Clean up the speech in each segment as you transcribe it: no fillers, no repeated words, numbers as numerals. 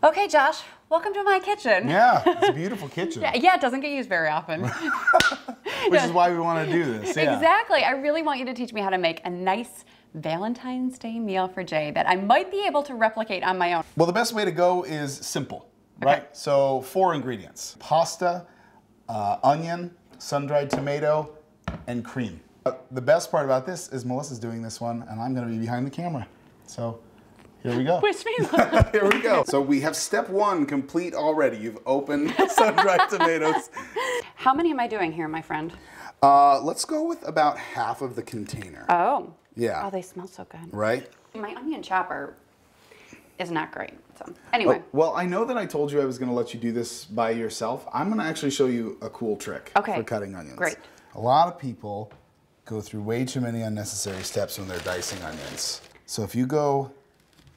Okay, Josh, welcome to my kitchen. Yeah, it's a beautiful kitchen. Yeah, it doesn't get used very often. Which is why we want to do this. Yeah. Exactly. I really want you to teach me how to make a nice Valentine's Day meal for Jay that I might be able to replicate on my own. Well, the best way to go is simple, right? So 4 ingredients: pasta, onion, sun-dried tomato, and cream. The best part about this is Melissa's doing this one, and I'm going to be behind the camera. So here we go. Wish me luck. Here we go. So we have step 1 complete already. You've opened sun-dried tomatoes. How many am I doing here, my friend? Let's go with about half of the container. Oh. Yeah. Oh, they smell so good. Right? My onion chopper is not great. So anyway. Oh, well, I know that I told you I was going to let you do this by yourself. I'm going to actually show you a cool trick for cutting onions. Great. A lot of people go through way too many unnecessary steps when they're dicing onions. So if you go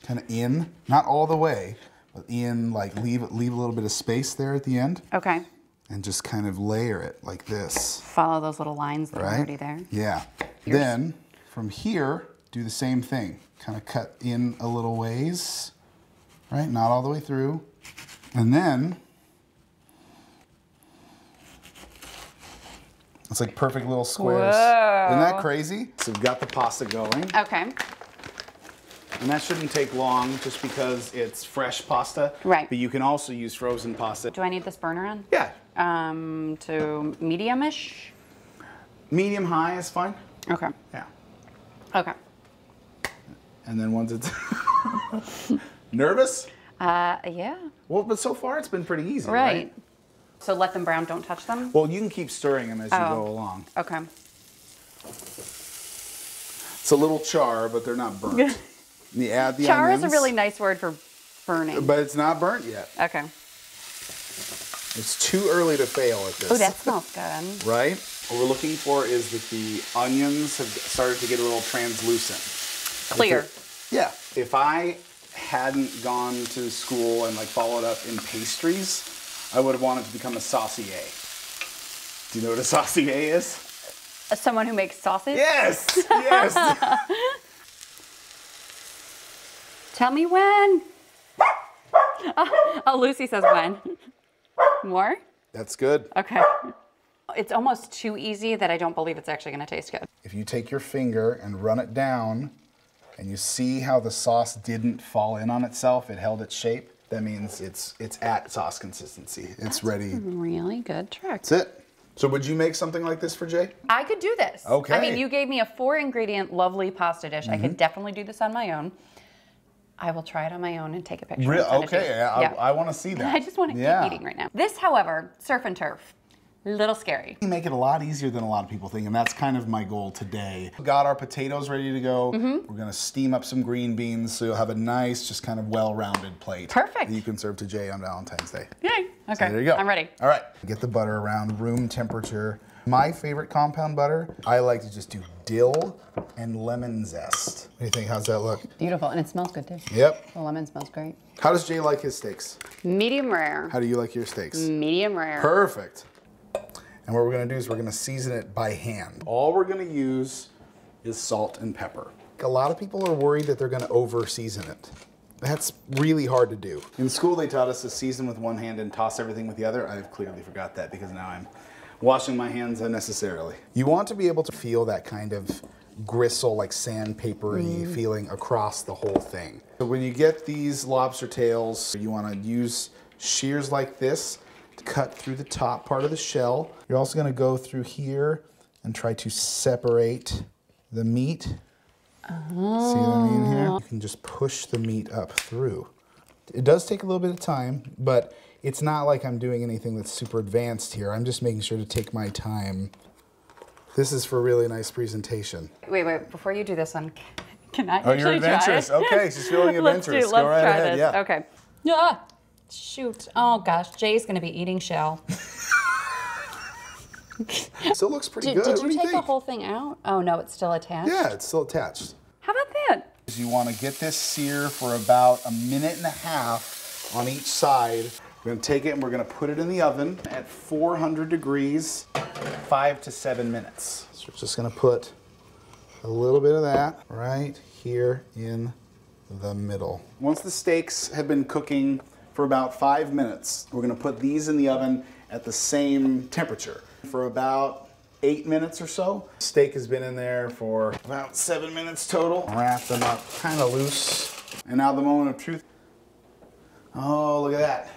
kind of in, not all the way, but in, like leave a little bit of space there at the end. Okay. And just kind of layer it like this. Follow those little lines that are already there. Yeah. Then from here, do the same thing. Kind of cut in a little ways, right? Not all the way through. And then it's like perfect little squares. Whoa. Isn't that crazy? So we've got the pasta going. Okay. And that shouldn't take long just because it's fresh pasta. Right. But you can also use frozen pasta. Do I need this burner on? Yeah. To medium-ish? Medium high is fine. Okay. Yeah. Okay. And then once it's nervous? Yeah. Well, but so far it's been pretty easy, right? So let them brown, don't touch them? Well, you can keep stirring them as you go along. Okay. It's a little char, but they're not burnt. You add the char onions. is a really nice word for burning. But it's not burnt yet. Okay. It's too early to fail at this. Oh, that smells good. Right? What we're looking for is that the onions have started to get a little translucent. Clear. Yeah. If I hadn't gone to school and like followed up in pastries, I would have wanted to become a saucier. Do you know what a saucier is? Someone who makes sausage? Yes! Yes! Tell me when. Oh, Lucy says when. More? That's good. Okay. It's almost too easy that I don't believe it's actually going to taste good. If you take your finger and run it down and you see how the sauce didn't fall in on itself, it held its shape, that means it's at sauce consistency. It's ready. Really good trick. That's it. So would you make something like this for Jay? I could do this. Okay. I mean, you gave me a 4-ingredient lovely pasta dish. I could definitely do this on my own. I will try it on my own and take a picture. Okay, I want to see that. I just want to keep eating right now. This, however, surf and turf. Little scary. You make it a lot easier than a lot of people think, and that's kind of my goal today. We've got our potatoes ready to go. We're gonna steam up some green beans so you'll have a nice, just kind of well-rounded plate. Perfect. That you can serve to Jay on Valentine's Day. Yay. Okay. So there you go. I'm ready. All right. Get the butter around room temperature. My favorite compound butter, I like to just do dill and lemon zest. What do you think? How's that look? Beautiful, and it smells good too. Yep. The lemon smells great. How does Jay like his steaks? Medium rare. How do you like your steaks? Medium rare. Perfect. And what we're gonna do is we're gonna season it by hand. All we're gonna use is salt and pepper. A lot of people are worried that they're gonna over season it. That's really hard to do. In school they taught us to season with one hand and toss everything with the other. I've clearly forgot that because now I'm washing my hands unnecessarily. You want to be able to feel that kind of gristle, like sandpapery feeling across the whole thing. So when you get these lobster tails, you wanna use shears like this to cut through the top part of the shell. You're also gonna go through here and try to separate the meat. See what I mean here? You can just push the meat up through. It does take a little bit of time, but it's not like I'm doing anything that's super advanced here. I'm just making sure to take my time. This is for a really nice presentation. Wait, before you do this one, can I Oh, you're adventurous. Okay, she's feeling adventurous. Go right ahead. Yeah. Okay. Yeah. Shoot. Oh gosh, Jay's gonna be eating shell. Still looks pretty good. Did What do you take the think? whole thing out? Oh no, it's still attached? Yeah, it's still attached. How about that? You want to get this sear for about 1.5 minutes on each side. We're going to take it and we're going to put it in the oven at 400 degrees, 5 to 7 minutes. So we're just going to put a little bit of that right here in the middle. Once the steaks have been cooking for about 5 minutes. We're gonna put these in the oven at the same temperature for about 8 minutes or so. Steak has been in there for about 7 minutes total. Wrap them up kind of loose. And now the moment of truth. Oh, look at that.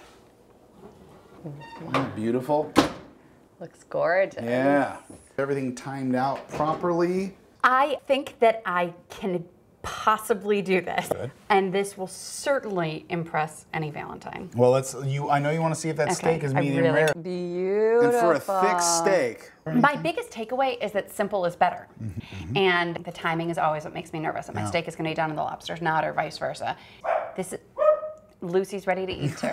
Isn't that beautiful? Looks gorgeous. Yeah. Everything timed out properly. I think that I can possibly do this. Good. And this will certainly impress any Valentine. Well, I know you want to see if that steak is medium rare. Beautiful. And for a thick steak. My biggest takeaway is that simple is better. And the timing is always what makes me nervous. That my steak is going to be done and the lobster's not, or vice versa. Lucy's ready to eat too.